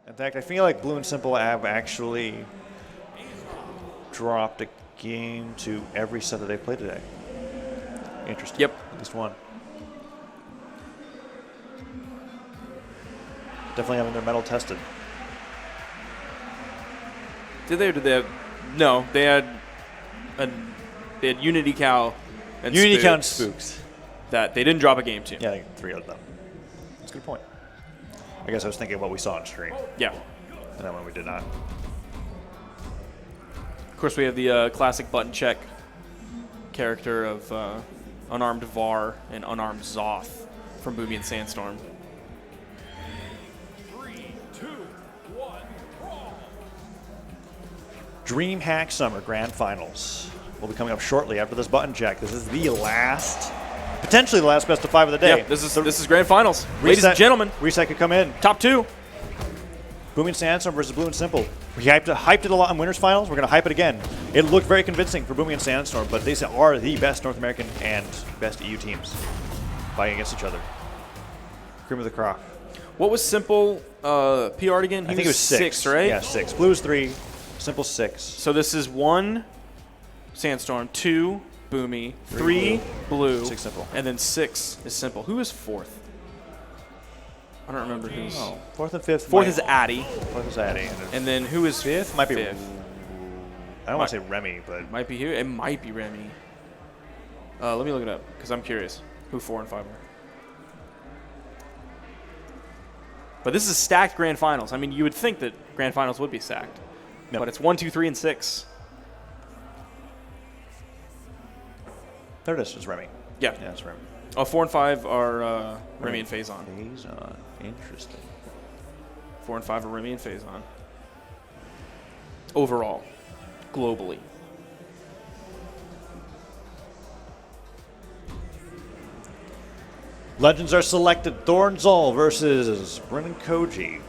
In fact, I feel like Blue and simpLe have actually dropped a game to every set that they've played today. Interesting. Yep. At least one. Definitely having their metal tested. Did they or did they have? No, they had Unity Cow and Unity Spooks Cow and Spooks. that they didn't drop a game to. Yeah, I think 3 of them. That's a good point. I guess I was thinking of what we saw on stream. Yeah. And that one we did not. Of course, we have the classic button check character of unarmed Var and unarmed Zoth from Boomie and Sandstorm. 3, 2, 1, brawl. DreamHack Summer Grand Finals will be coming up shortly after this button check. This is the last, potentially the last best of 5 of the day. Yeah, this is grand finals. Ladies and gentlemen, Reset could come in. top 2. Boomie and Sandstorm versus Blue and simpLe. We hyped it a lot in Winners Finals. We're going to hype it again. It looked very convincing for Boomie and Sandstorm, but they are the best North American and best EU teams fighting against each other. Cream of the crop. What was simpLe PR'd again? I think it was 6, right? Yeah, 6. Blue is 3, simpLe 6. So this is 1 Sandstorm, 2 Boomie, 3 Blue, 6 simpLe. and then 6 is simpLe. Who is 4th? I don't remember who's. Oh, 4th and 5th. 4th is Addy. 4th is Addy. And then who is 5th? Might be. 5th? I don't want to say Remy, but Might be who? It might be Remy. Let me look it up because I'm curious who 4 and 5 are. But this is stacked grand finals. I mean, you would think that grand finals would be stacked, No. but it's 1, 2, 3, and 6. there it is. It's Remy. Yeah. Yeah, it's Remy. 4 and 5 are Remy and Phazon. Phazon. Interesting. 4 and 5 are Remy and Phazon. Overall, globally. Legends are selected. Thornzol versus Brennan Koji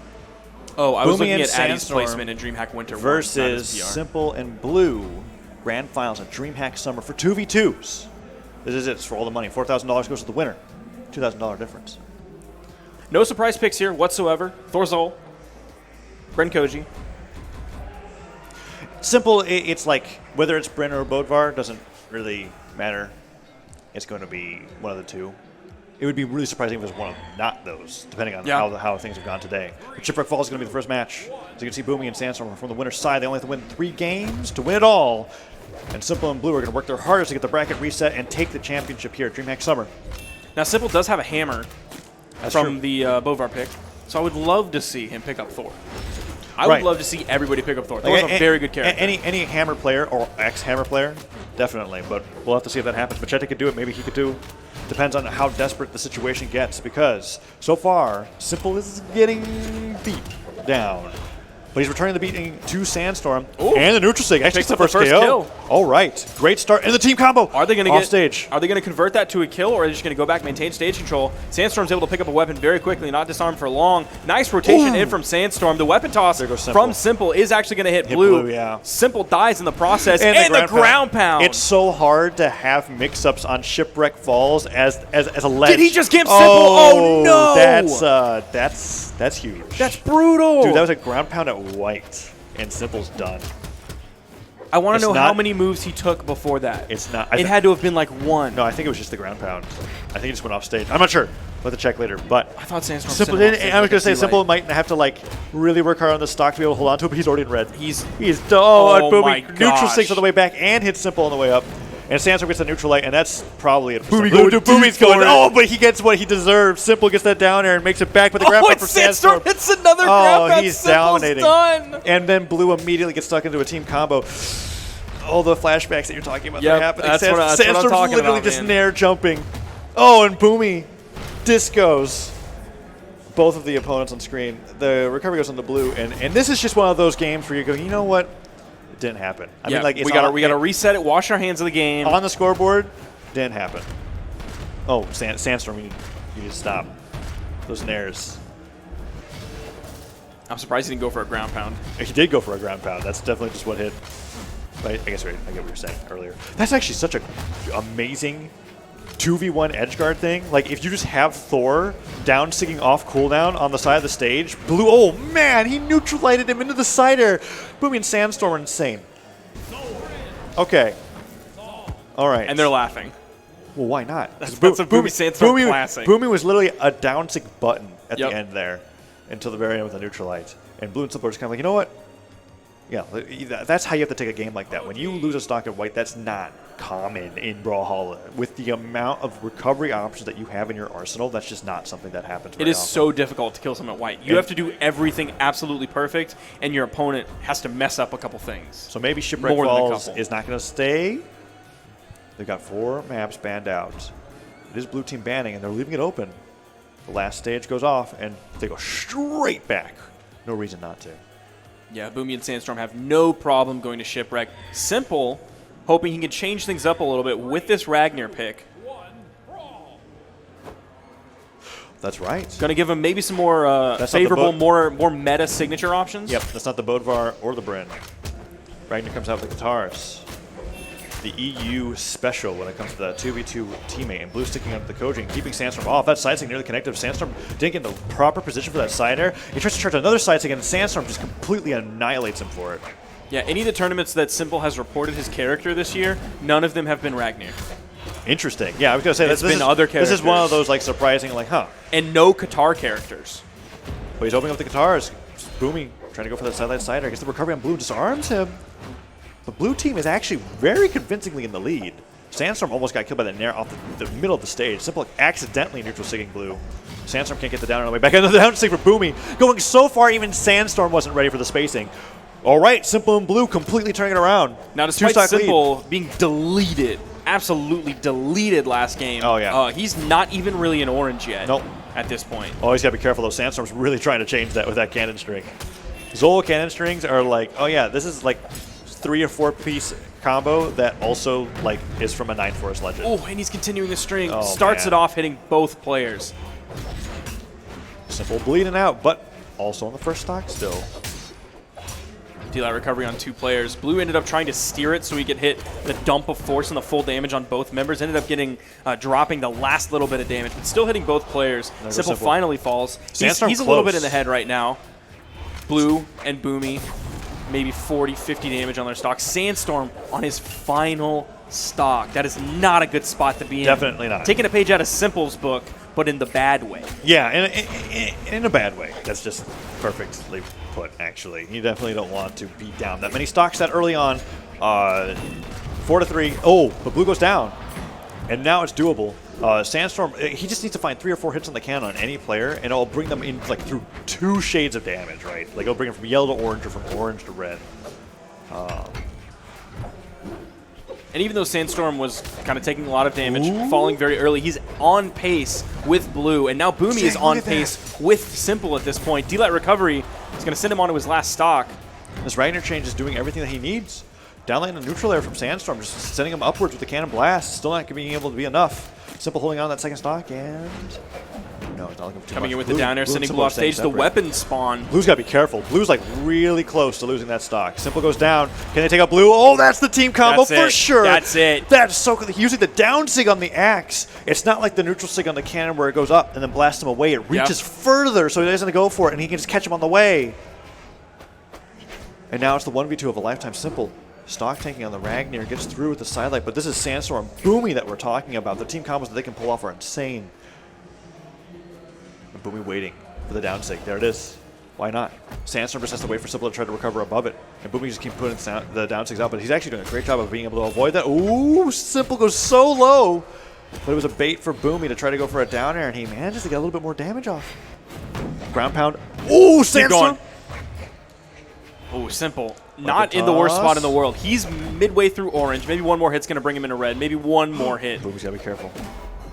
Oh, I was Boomie looking and at Addy's Sandstorm placement in DreamHack Winter versus 1, not his PR. simpLe and Blue. Grand Finals at DreamHack Summer for 2v2s. This is it. It's for all the money. $4,000 goes to the winner. $2,000 difference. No surprise picks here whatsoever. Thorzol, Bren Koji. simpLe, it's like whether it's Bryn or Bodvar doesn't really matter. It's going to be one of the two. It would be really surprising if it was one of not those, depending on how things have gone today. But Shipwreck Falls is going to be the first match. As you can see, Boomie and Sandstorm are from the winner's side. They only have to win 3 games to win it all. And simpLe and Blue are going to work their hardest to get the bracket reset and take the championship here at DreamHack Summer. Now, simpLe does have a hammer That's from true. the Bovar pick, so I would love to see him pick up Thor. I Right. would love to see everybody pick up Thor. Thor's a very good character. Any Hammer player or ex-Hammer player, definitely. But we'll have to see if that happens. Machete could do it. Maybe he could do. Depends on how desperate the situation gets. Because so far, simpLe is getting beat down. But he's returning the beating to Sandstorm. Ooh. And the neutral sig. Actually, Picks it's the up the first first KO. kill. All right. Great start. And the team combo. Are they going to off get stage? Are they going to convert that to a kill, or are they just going to go back, maintain stage control? Sandstorm's able to pick up a weapon very quickly, not disarmed for long. Nice rotation in from Sandstorm. The weapon toss There goes from simpLe. simpLe is actually going to hit Hit Blue. Blue, yeah. simpLe dies in the process, And and the ground pound. It's so hard to have mix-ups on Shipwreck Falls as a ledge. Did he just give simpLe? Oh, no! That's huge. That's brutal. Dude, that was a ground pound at white, and simpLe's done. I want to know how not- many moves he took before that. It's not. It had to have been like 1. No, I think it was just the ground pound. I think he just went off stage. I'm not sure. We'll have to check later. But I thought Sandstorm simpLe. sent him off I was stage gonna say like a simpLe might have to like really work hard on the stock to be able to hold on to it, but he's already in red. He's and Oh Boomie my neutral gosh. 6 on the way back and hits simpLe on the way up. And Sandstorm gets the neutral light, and that's probably it. Boomie going deep Boomie's going. for it. Oh, but he gets what he deserves. simpLe gets that down air and makes it back with the ground pound it's for Sandstorm. It's another ground pound. He's simpLe's dominating. Done. And then Blue immediately gets stuck into a team combo. All the flashbacks that you're talking about Yep, are happening. that's what I'm Sandstorm's talking literally about, just man. nair jumping. Oh, and Boomie discos both of the opponents on screen. The recovery goes on the Blue, and this is just one of those games where you go, you know what? It didn't happen. I mean, like it's we got to reset it, wash our hands of the game. on the scoreboard. Didn't happen. Oh, Sandstorm, you need to stop those nairs. I'm surprised he didn't go for a ground pound. He did go for a ground pound. That's definitely just what hit. But I guess I get what you're saying earlier. That's actually such an amazing 2v1 edgeguard thing. Like, if you just have Thor down sticking off cooldown on the side of the stage, Blue, oh man, he neutralized him into the cider. Boomie and Sandstorm are insane. Okay. All right. And they're laughing. Well, why not? That's a Boomie Sandstorm classic. Boomie was literally a down stick button at the end there until the very end with the neutralite. And Blue and simpLe are just kind of like, you know what? Yeah, that's how you have to take a game like that. When you lose a stock of white, that's not common in Brawlhalla. With the amount of recovery options that you have in your arsenal, that's just not something that happens very It is often. so difficult to kill someone at white. You have to do everything absolutely perfect, and your opponent has to mess up a couple things. So maybe Shipwreck More than a Falls couple. is not going to stay. They've got 4 maps banned out. It is blue team banning, and they're leaving it open. The last stage goes off, and they go straight back. No reason not to. Yeah, Boomie and Sandstorm have no problem going to Shipwreck. simpLe, hoping he can change things up a little bit with this Ragnar pick. That's right. Going to give him maybe some more favorable, more meta signature options. Yep, that's not the Bodvar or the Bryn. Ragnar comes out with the guitars. The EU special when it comes to that 2v2 teammate, and Blue sticking up the Koji and keeping Sandstorm off. That side stick nearly connected. Sandstorm didn't get in the proper position for that side air. He tries to charge another side stick, and Sandstorm just completely annihilates him for it. Yeah, any of the tournaments that simpLe has reported his character this year, none of them have been Ragnar. Interesting. Yeah, I was going to say It's been other This is one of characters. those like surprising, like, huh. And no Qatar characters. But he's opening up the guitars. Boomie trying to go for that sideline side air. Gets the recovery on Blue, disarms him. The blue team is actually very convincingly in the lead. Sandstorm almost got killed by the Nair off the middle of the stage. simpLe accidentally neutral sigging Blue. Sandstorm can't get the down on the way back. Another down sig for Boomie. Going so far, even Sandstorm wasn't ready for the spacing. All right, simpLe and Blue completely turning it around. Now, despite Two-stock lead. simpLe being deleted, absolutely deleted last game, Oh, yeah. he's not even really an orange yet. Nope. At this point. Always got to be careful, though. Sandstorm's really trying to change that with that cannon string. Zola cannon strings are like, oh yeah, this is like 3 or 4 piece combo that also like is from a 9 Forest Legend. Oh, and he's continuing the string. Oh, Starts man. it off hitting both players. simpLe bleeding out, but also on the first stock still. Deal that recovery on 2 players. Blue ended up trying to steer it so he could hit the dump of force and the full damage on both members. Ended up getting dropping the last little bit of damage, but still hitting both players. simpLe finally falls. He's a little bit in the head right now. Blue and Boomie, maybe 40, 50 damage on their stock. Sandstorm on his final stock. That is not a good spot to be in. Definitely not. Taking a page out of simpLe's book, but in the bad way. Yeah, in a bad way. That's just perfectly put, actually. You definitely don't want to be down that many stocks that early on. 4-3. Oh, but Blue goes down. And now it's doable. Sandstorm, he just needs to find 3 or 4 hits on the cannon on any player, and it'll bring them in like through 2 shades of damage, right? Like it'll bring them from yellow to orange or from orange to red. And even though Sandstorm was kind of taking a lot of damage, falling very early, he's on pace with Blue. And now Boomie is on pace with simpLe at this point. D-Light recovery is going to send him onto his last stock. This Ragnar change is doing everything that he needs. Downlane and neutral air from Sandstorm, just sending him upwards with the cannon blast. Still not being able to be enough. simpLe holding on that second stock, and no, it's not looking for too Coming much. in with Blue, the down air, Blue and sending simpLe Blue are off staying stage. The separate. weapon spawn. Blue's got to be careful. Blue's like really close to losing that stock. simpLe goes down. Can they take out Blue? Oh, that's the team combo That's for it. sure. That's it. That's so good. Using the down sig on the axe. It's not like the neutral sig on the cannon where it goes up and then blasts him away. It reaches further, so he doesn't go for it, and he can just catch him on the way. And now it's the 1v2 of a lifetime. simpLe. Stock tanking on the Ragnar, gets through with the sidelight, but this is Sandstorm Boomie that we're talking about. The team combos that they can pull off are insane. And Boomie waiting for the down sig. There it is. Why not? Sandstorm just has to wait for simpLe to try to recover above it. And Boomie just keeps putting the down sigs out, but he's actually doing a great job of being able to avoid that. Ooh, simpLe goes so low. But it was a bait for Boomie to try to go for a down air, and he manages to get a little bit more damage off. Ground pound. Ooh, Sandstorm. Oh, simpLe. Not in the worst spot in the world. He's midway through orange. Maybe one more hit's going to bring him into red. Maybe one more hit. Boomie's got to be careful.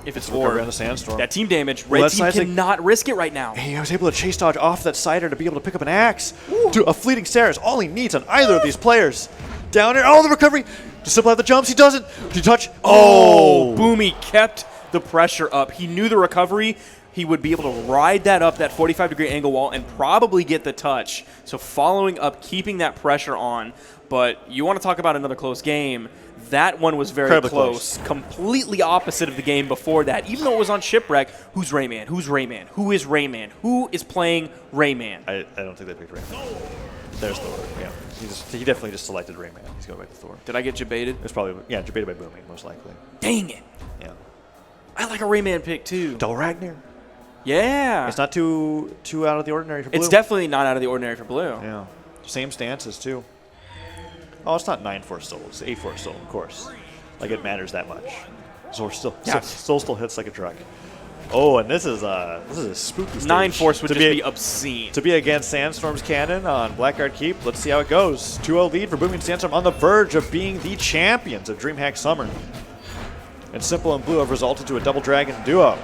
If it's Recovery or on the Sandstorm. that team damage, red team cannot risk it right now. He was able to chase dodge off that cider to be able to pick up an axe. Dude, a fleeting stare is all he needs on either of these players. Down there. Oh, the recovery. Does simpLe have the jumps? He doesn't. Did he touch? Oh, Boomie kept the pressure up. He knew the recovery. He would be able to ride that up, that 45-degree angle wall, and probably get the touch. So following up, keeping that pressure on. But you want to talk about another close game. That one was very Incredibly close. Completely opposite of the game before that. Even though it was on Shipwreck, who's Rayman? Who's Rayman? Who is Rayman? Who is playing Rayman? I don't think they picked Rayman. There's Thor. Yeah, he definitely just selected Rayman. He's going back to Thor. Did I get debated? It's probably debated by Boomie most likely. Dang it! Yeah. I like a Rayman pick too. Double Ragnar. Yeah. It's not too out of the ordinary for Blue. It's definitely not out of the ordinary for Blue. Yeah. Same stances too. Oh, it's not 9-4 still. It's 8-4 still, of course. Like it matters that much. So we're still still hits like a truck. Oh, and this is a spooky stage. 9-4 would just be obscene. To be against Sandstorm's cannon on Blackguard Keep. Let's see how it goes. 2-0 lead for Boomie and Sandstorm on the verge of being the champions of DreamHack Summer. And simpLe and Blue have resulted to a double dragon duo.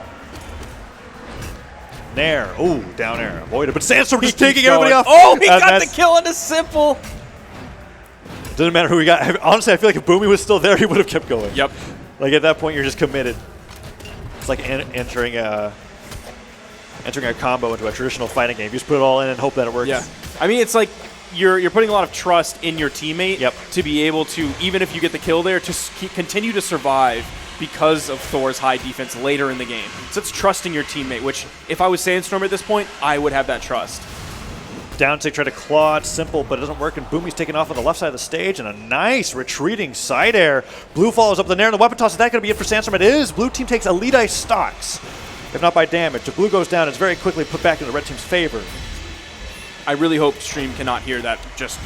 Nair. Oh, down air. Avoided. But Sandstorm just taking everybody off. Oh, he got the kill into simpLe. Doesn't matter who we got. Honestly, I feel like if Boomie was still there, he would have kept going. Yep. Like at that point, you're just committed. It's like entering a combo into a traditional fighting game. You just put it all in and hope that it works. Yeah. I mean, it's like you're putting a lot of trust in your teammate to be able to, even if you get the kill there, to continue to survive because of Thor's high defense later in the game. So it's trusting your teammate, which if I was Sandstorm at this point, I would have that trust. Down tick, try to claw it, simpLe, but it doesn't work, and Boomie's taken off on the left side of the stage, and a nice retreating side air. Blue follows up the Nair, and the weapon toss. Is that going to be it for Sandstorm? It is. Blue team takes Elite Ice stocks, if not by damage. If Blue goes down, it's very quickly put back into the red team's favor. I really hope stream cannot hear that just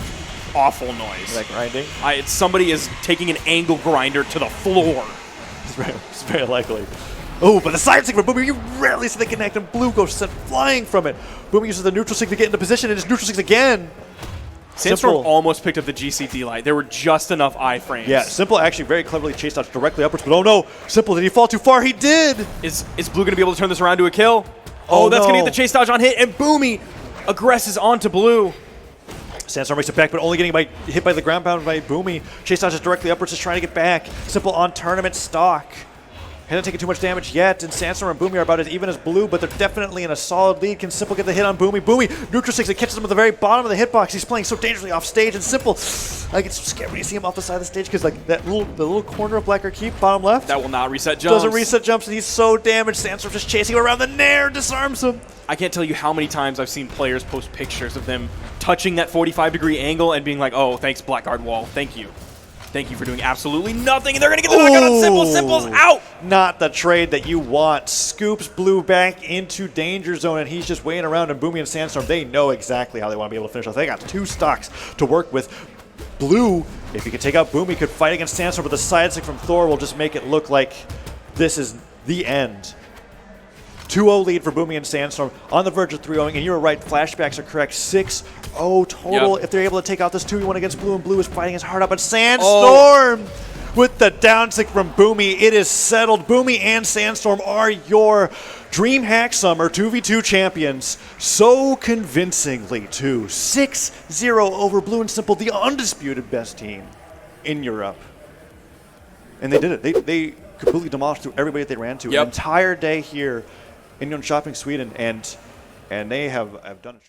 awful noise. That grinding? Somebody is taking an angle grinder to the floor. It's very likely. Oh, but the side stick for Boomie, you rarely see the connect, and Blue goes sent flying from it. Boomie uses the neutral stick to get into position, and it's neutral sticks again. Sandstorm almost picked up the GCD light. There were just enough iframes. Yeah, simpLe actually very cleverly chased out directly upwards, but oh no, simpLe, did he fall too far? He did! Is Blue going to be able to turn this around to a kill? Oh, that's going to get the chase dodge on hit, and Boomie aggresses onto Blue. Sandstorm makes it back, but only getting hit by the ground pound by Boomie. Chase dodges directly upwards, just trying to get back. simpLe on tournament stock. Hasn't taken too much damage yet, and Sandstorm and Boomie are about as even as Blue, but they're definitely in a solid lead. Can simpLe get the hit on Boomie? Boomie, neutral sticks, it catches him at the very bottom of the hitbox. He's playing so dangerously off stage, and simpLe, I get so scared when you see him off the side of the stage, because like the little corner of Blackguard Keep, bottom left, that will not reset jumps. Doesn't reset jumps, and he's so damaged. Sandstorm just chasing him around the Nair, disarms him. I can't tell you how many times I've seen players post pictures of them touching that 45-degree angle and being like, oh, thanks, Blackguard Wall. Thank you. Thank you for doing absolutely nothing, and they're going to get the knockout on simpLe. simpLe's out! Not the trade that you want. Scoops Blue back into danger zone, and he's just waiting around, and Boomie and Sandstorm, they know exactly how they want to be able to finish off. They got 2 stocks to work with. Blue, if he could take out Boomie, could fight against Sandstorm, but the side stick from Thor will just make it look like this is the end. 2-0 lead for Boomie and Sandstorm, on the verge of 3-0, and you were right, flashbacks are correct. 6-0 total if they're able to take out this 2v1 against Blue, and Blue is fighting his heart out, but Sandstorm with the down stick from Boomie, it is settled. Boomie and Sandstorm are your DreamHack Summer 2v2 champions, so convincingly too. 6-0 over Blue and simpLe, the undisputed best team in Europe. And they did it. They completely demolished through everybody that they ran to. An entire day here in Jönköping, Sweden, and they have done it.